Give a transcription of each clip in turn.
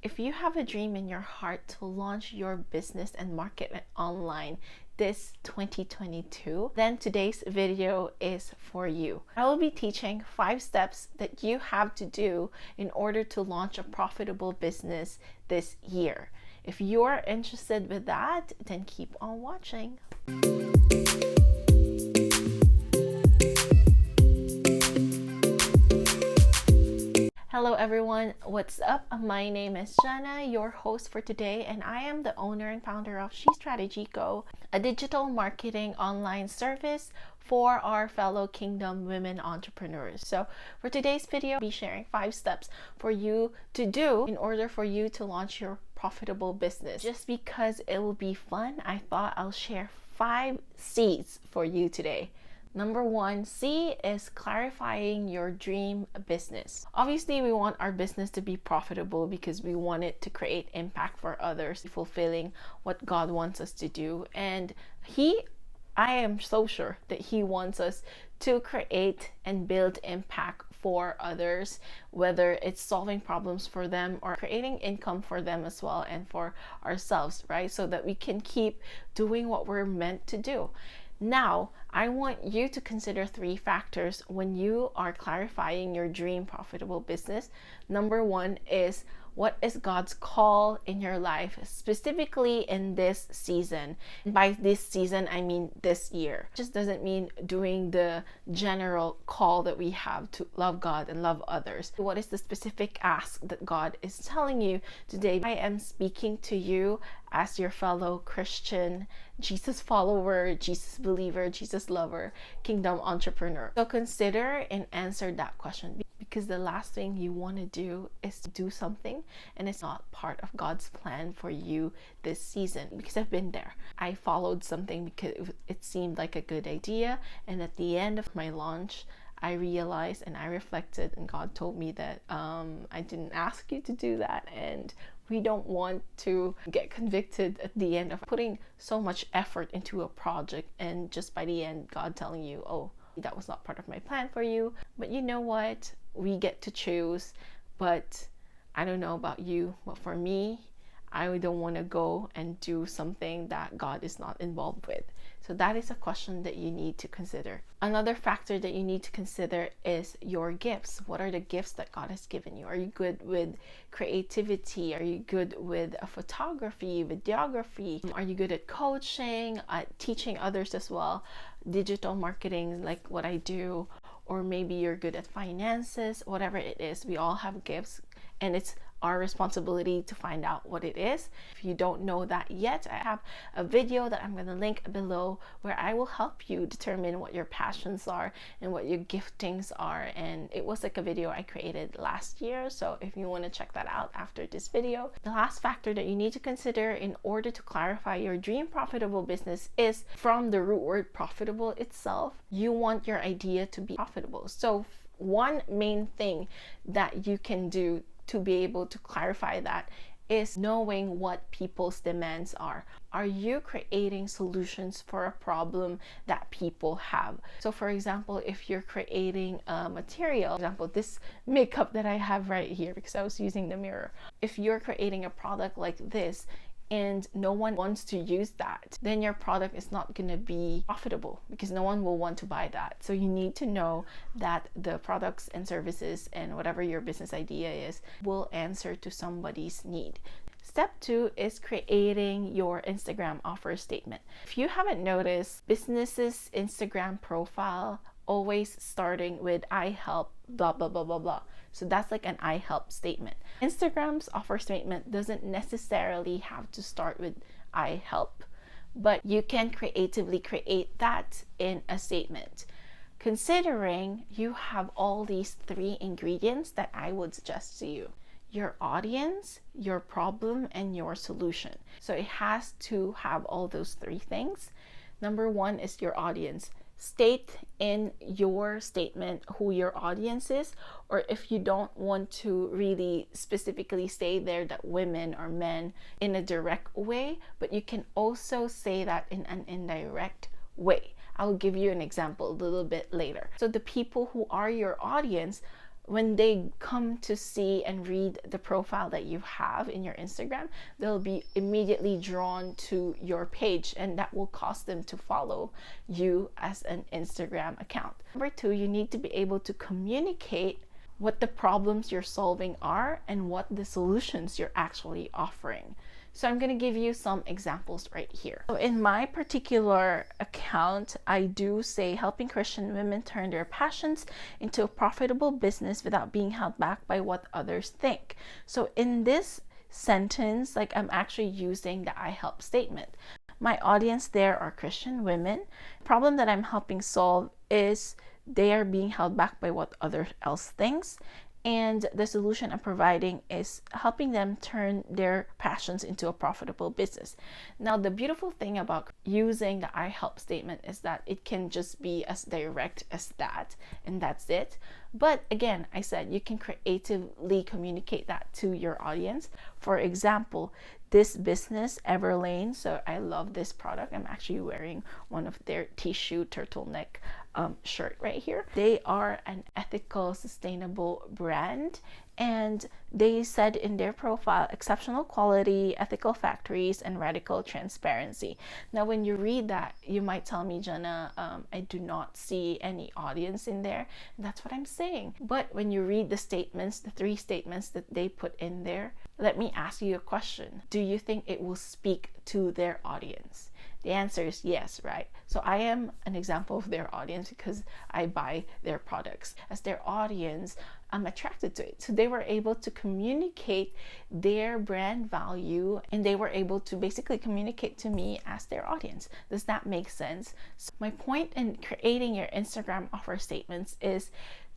If you have a dream in your heart to launch your business and market it online this 2022, then today's video is for you. I will be teaching 5 steps that you have to do in order to launch a profitable business this year. If you're interested with that, then keep on watching. Hello everyone, what's up? My name is Jenna, your host for today, and I am the owner and founder of She Strategy Go, a digital marketing online service for our fellow Kingdom women entrepreneurs. So for today's video, I'll be sharing 5 steps for you to do in order for you to launch your profitable business. Just because it will be fun, I thought I'll share 5 C's for you today. Number 1, C is clarifying your dream business. Obviously, we want our business to be profitable because we want it to create impact for others, fulfilling what God wants us to do. And I am so sure that He wants us to create and build impact for others, whether it's solving problems for them or creating income for them as well and for ourselves, right? So that we can keep doing what we're meant to do. Now, I want you to consider 3 factors when you are clarifying your dream profitable business. Number 1 is, what is God's call in your life, specifically in this season? And by this season, I mean this year. It just doesn't mean doing the general call that we have to love God and love others. What is the specific ask that God is telling you today? I am speaking to you as your fellow Christian, Jesus follower, Jesus believer, Jesus lover, kingdom entrepreneur. So consider and answer that question, because the last thing you want to do is to do something and it's not part of God's plan for you this season. Because I've been there. I followed something because it seemed like a good idea, and at the end of my launch, I realized and I reflected, and God told me that I didn't ask you to do that, and we don't want to get convicted at the end of putting so much effort into a project and just by the end God telling you, oh, that was not part of my plan for you. But you know what? We get to choose. But I don't know about you, but for me, I don't want to go and do something that God is not involved with. So that is a question that you need to consider. Another factor that you need to consider is your gifts. What are the gifts that God has given you? Are you good with creativity? Are you good with photography, videography? Are you good at coaching, at teaching others as well? Digital marketing, like what I do. Or maybe you're good at finances, whatever it is. We all have gifts, and it's our responsibility to find out what it is. If you don't know that yet, I have a video that I'm going to link below where I will help you determine what your passions are and what your giftings are. And it was like a video I created last year, so if you want to check that out after this video. The last factor that you need to consider in order to clarify your dream profitable business is, from the root word profitable itself, you want your idea to be profitable. So one main thing that you can do to be able to clarify that is knowing what people's demands are. Are you creating solutions for a problem that people have? So for example, if you're creating a material, for example, this makeup that I have right here because I was using the mirror. If you're creating a product like this and no one wants to use that, then your product is not going to be profitable because no one will want to buy that. So you need to know that the products and services and whatever your business idea is will answer to somebody's need. Step 2 is creating your Instagram offer statement. If you haven't noticed, businesses' Instagram profile always starting with I help blah blah blah blah blah. So that's like an I help statement. Instagram's offer statement doesn't necessarily have to start with I help, but you can creatively create that in a statement. Considering you have all these 3 ingredients that I would suggest to you: your audience, your problem, and your solution. So it has to have all those 3 things. Number 1 is your audience. State in your statement who your audience is, or if you don't want to really specifically say there that women or men in a direct way, but you can also say that in an indirect way. I'll give you an example a little bit later. So the people who are your audience when they come to see and read the profile that you have in your Instagram, they'll be immediately drawn to your page, and that will cause them to follow you as an Instagram account. Number two, you need to be able to communicate what the problems you're solving are and what the solutions you're actually offering. So I'm going to give you some examples right here. So in my particular account, I do say helping Christian women turn their passions into a profitable business without being held back by what others think. So in this sentence, like, I'm actually using the I help statement. My audience there are Christian women. The problem that I'm helping solve is they are being held back by what others else thinks. And the solution I'm providing is helping them turn their passions into a profitable business. Now, the beautiful thing about using the I help statement is that it can just be as direct as that, and that's it. But again, I said you can creatively communicate that to your audience. For example, this business, Everlane, so I love this product. I'm actually wearing one of their tissue turtleneck shirt right here. They are an ethical, sustainable brand, and they said in their profile, exceptional quality, ethical factories, and radical transparency. Now, when you read that, you might tell me, Jenna, I do not see any audience in there. And that's what I'm saying. But when you read the statements, the 3 statements that they put in there, let me ask you a question. Do you think it will speak to their audience? The answer is yes, right? So I am an example of their audience because I buy their products. As their audience, I'm attracted to it. So they were able to communicate their brand value, and they were able to basically communicate to me as their audience. Does that make sense? So my point in creating your Instagram offer statements is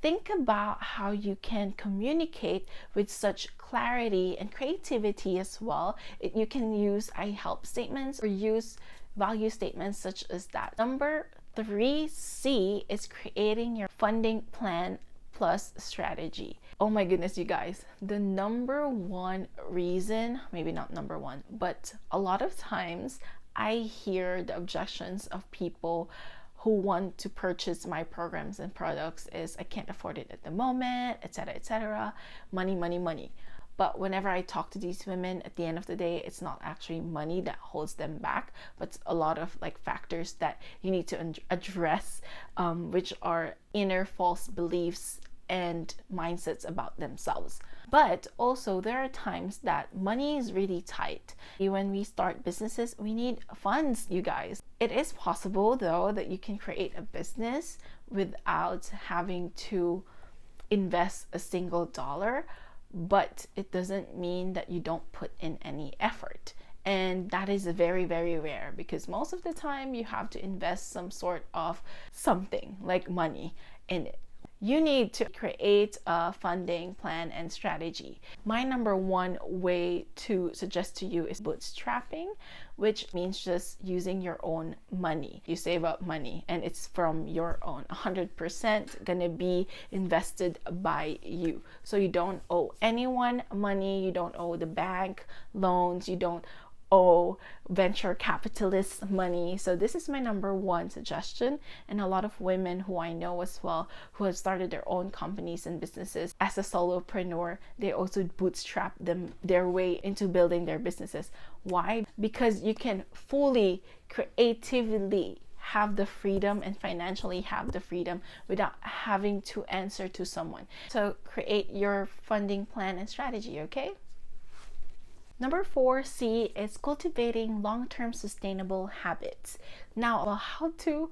think about how you can communicate with such clarity and creativity as well. You can use I help statements or use value statements such as that. Number 3C is creating your funding plan plus strategy. Oh my goodness, you guys, the number one reason, maybe not number one, but a lot of times I hear the objections of people who want to purchase my programs and products is I can't afford it at the moment, etc., etc. Money, money, money. But whenever I talk to these women, at the end of the day, it's not actually money that holds them back, but it's a lot of like factors that you need to address, which are inner false beliefs and mindsets about themselves. But also there are times that money is really tight. When we start businesses, we need funds, you guys. It is possible though that you can create a business without having to invest a single dollar, but it doesn't mean that you don't put in any effort. And that is very, very rare because most of the time you have to invest some sort of something like money in it. You need to create a funding plan and strategy. My number one way to suggest to you is bootstrapping, which means just using your own money. You save up money and it's from your own, 100% gonna be invested by you. So you don't owe anyone money, you don't owe the bank loans, you don't owe venture capitalists money. So this is my number one suggestion. And a lot of women who I know as well, who have started their own companies and businesses as a solopreneur, they also bootstrap their way into building their businesses. Why? Because you can fully, creatively have the freedom and financially have the freedom without having to answer to someone. So create your funding plan and strategy, okay? Number 4C is cultivating long-term sustainable habits. Now, how to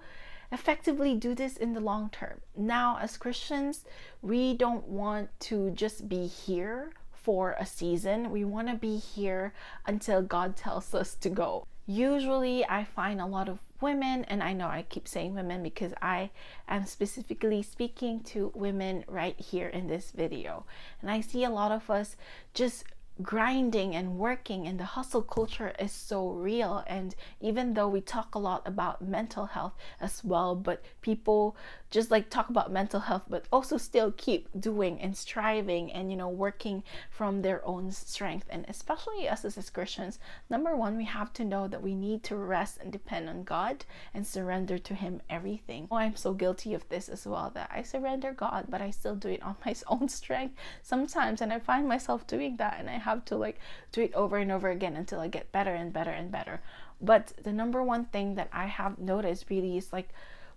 effectively do this in the long term? Now, as Christians, we don't want to just be here for a season. We want to be here until God tells us to go. Usually, I find a lot of women, and I know I keep saying women because I am specifically speaking to women right here in this video. And I see a lot of us just grinding and working, and the hustle culture is so real. And even though we talk a lot about mental health as well, but people just like talk about mental health but also still keep doing and striving and working from their own strength. And especially us as Christians, number one, we have to know that we need to rest and depend on God and surrender to him everything. I'm so guilty of this as well, that I surrender God but I still do it on my own strength sometimes, and I find myself doing that, and I have to like do it over and over again until I get better and better and better. But the number one thing that I have noticed really is like,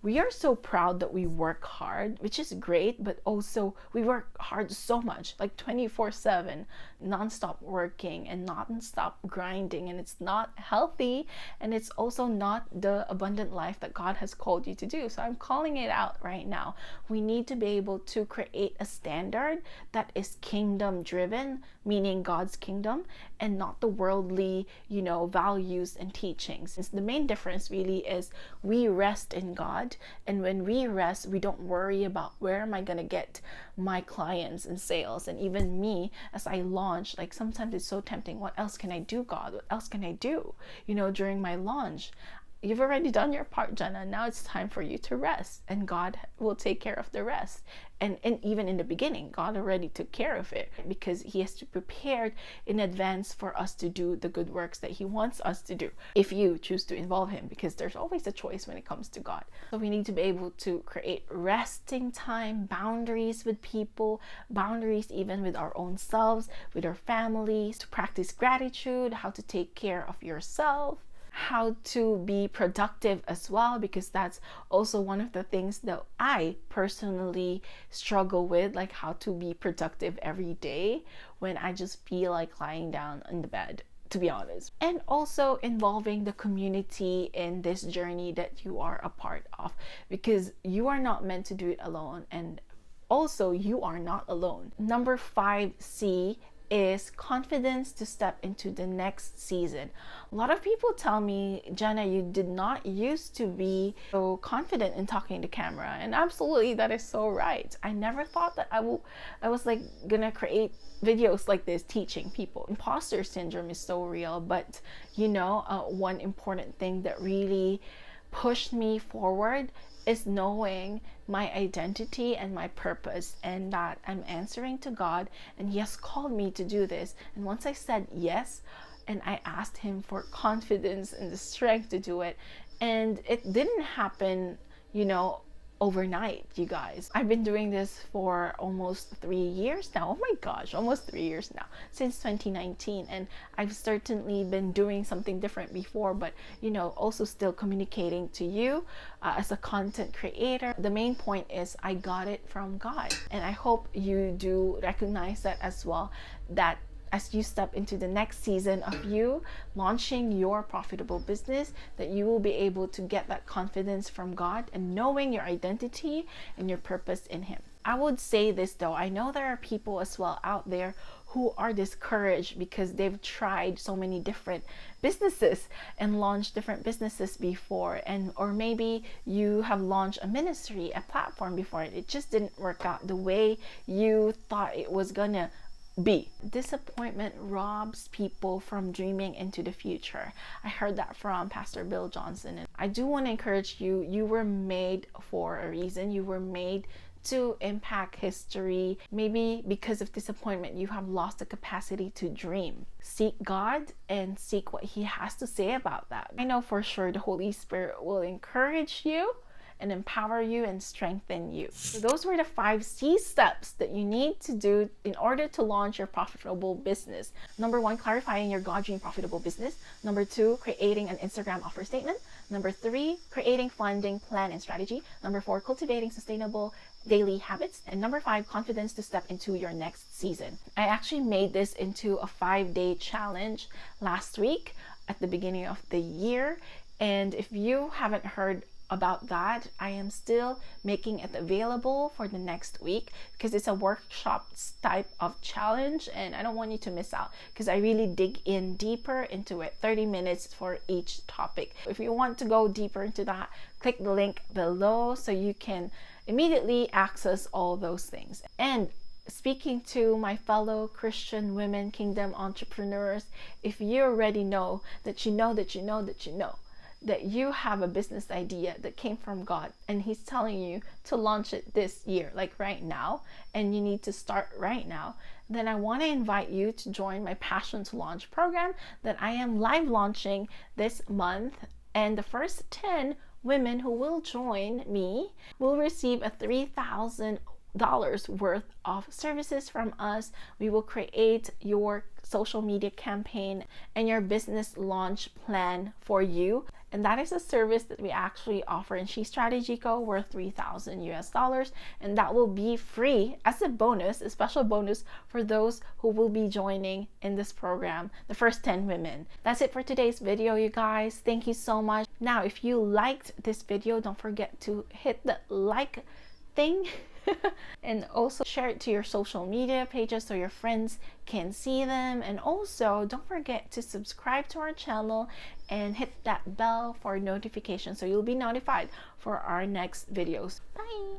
we are so proud that we work hard, which is great, but also we work hard so much, like 24/7, nonstop working and nonstop grinding, and it's not healthy, and it's also not the abundant life that God has called you to do. So I'm calling it out right now. We need to be able to create a standard that is kingdom driven, meaning God's kingdom, and not the worldly, values and teachings. The main difference really is we rest in God. And when we rest, we don't worry about where am I going to get my clients and sales. And even me, as I launch, like sometimes it's so tempting. What else can I do, God? What else can I do, during my launch? You've already done your part, Jenna. Now it's time for you to rest, and God will take care of the rest. And even in the beginning, God already took care of it, because he has to prepare in advance for us to do the good works that he wants us to do, if you choose to involve him, because there's always a choice when it comes to God. So we need to be able to create resting time, boundaries with people, boundaries even with our own selves, with our families, to practice gratitude, how to take care of yourself, how to be productive as well, because that's also one of the things that I personally struggle with, like how to be productive every day when I just feel like lying down in the bed, to be honest. And also involving the community in this journey that you are a part of, because you are not meant to do it alone, and also you are not alone. Number 5C is confidence to step into the next season. A lot of people tell me, Jenna, you did not used to be so confident in talking to camera. And absolutely, that is so right. I never thought that I was like gonna create videos like this teaching people. Imposter syndrome is so real, but one important thing that really pushed me forward is knowing my identity and my purpose, and that I'm answering to God, and he has called me to do this. And once I said yes, and I asked him for confidence and the strength to do it, and it didn't happen, overnight, you guys. I've been doing this for almost 3 years now. Oh my gosh, almost 3 years now, since 2019. And I've certainly been doing something different before, but also still communicating to you as a content creator. The main point is I got it from God, and I hope you do recognize that as well, that as you step into the next season of you launching your profitable business, that you will be able to get that confidence from God and knowing your identity and your purpose in him. I would say this though, I know there are people as well out there who are discouraged because they've tried so many different businesses and launched different businesses before, or maybe you have launched a ministry, a platform before, and it just didn't work out the way you thought it was gonna be. Disappointment robs people from dreaming into the future. I heard that from Pastor Bill Johnson, and I do want to encourage you. You were made for a reason. You were made to impact history. Maybe because of disappointment, you have lost the capacity to dream. Seek God and seek what he has to say about that. I know for sure the Holy Spirit will encourage you and empower you and strengthen you. So those were the 5C steps that you need to do in order to launch your profitable business. Number 1, clarifying your God dream profitable business. Number 2, creating an Instagram offer statement. Number 3, creating funding plan and strategy. Number 4, cultivating sustainable daily habits. And number 5, confidence to step into your next season. I actually made this into a 5-day challenge last week at the beginning of the year. And if you haven't heard about that, I am still making it available for the next week, because it's a workshop type of challenge and I don't want you to miss out, because I really dig in deeper into it, 30 minutes for each topic. If you want to go deeper into that, click the link below so you can immediately access all those things. And speaking to my fellow Christian women kingdom entrepreneurs, if you already know that you know that you know that you know that you have a business idea that came from God and He's telling you to launch it this year, like right now, and you need to start right now, then I want to invite you to join my Passion to Launch program that I am live launching this month. And the first 10 women who will join me will receive a $3,000 worth of services from us. We will create your social media campaign and your business launch plan for you. And that is a service that we actually offer in She Strategy Co. worth $3,000, and that will be free as a bonus, a special bonus for those who will be joining in this program, the first 10 women. That's it for today's video, you guys. Thank you so much. Now, if you liked this video, don't forget to hit the like thing and also share it to your social media pages so your friends can see them. And also don't forget to subscribe to our channel and hit that bell for notifications so you'll be notified for our next videos. Bye.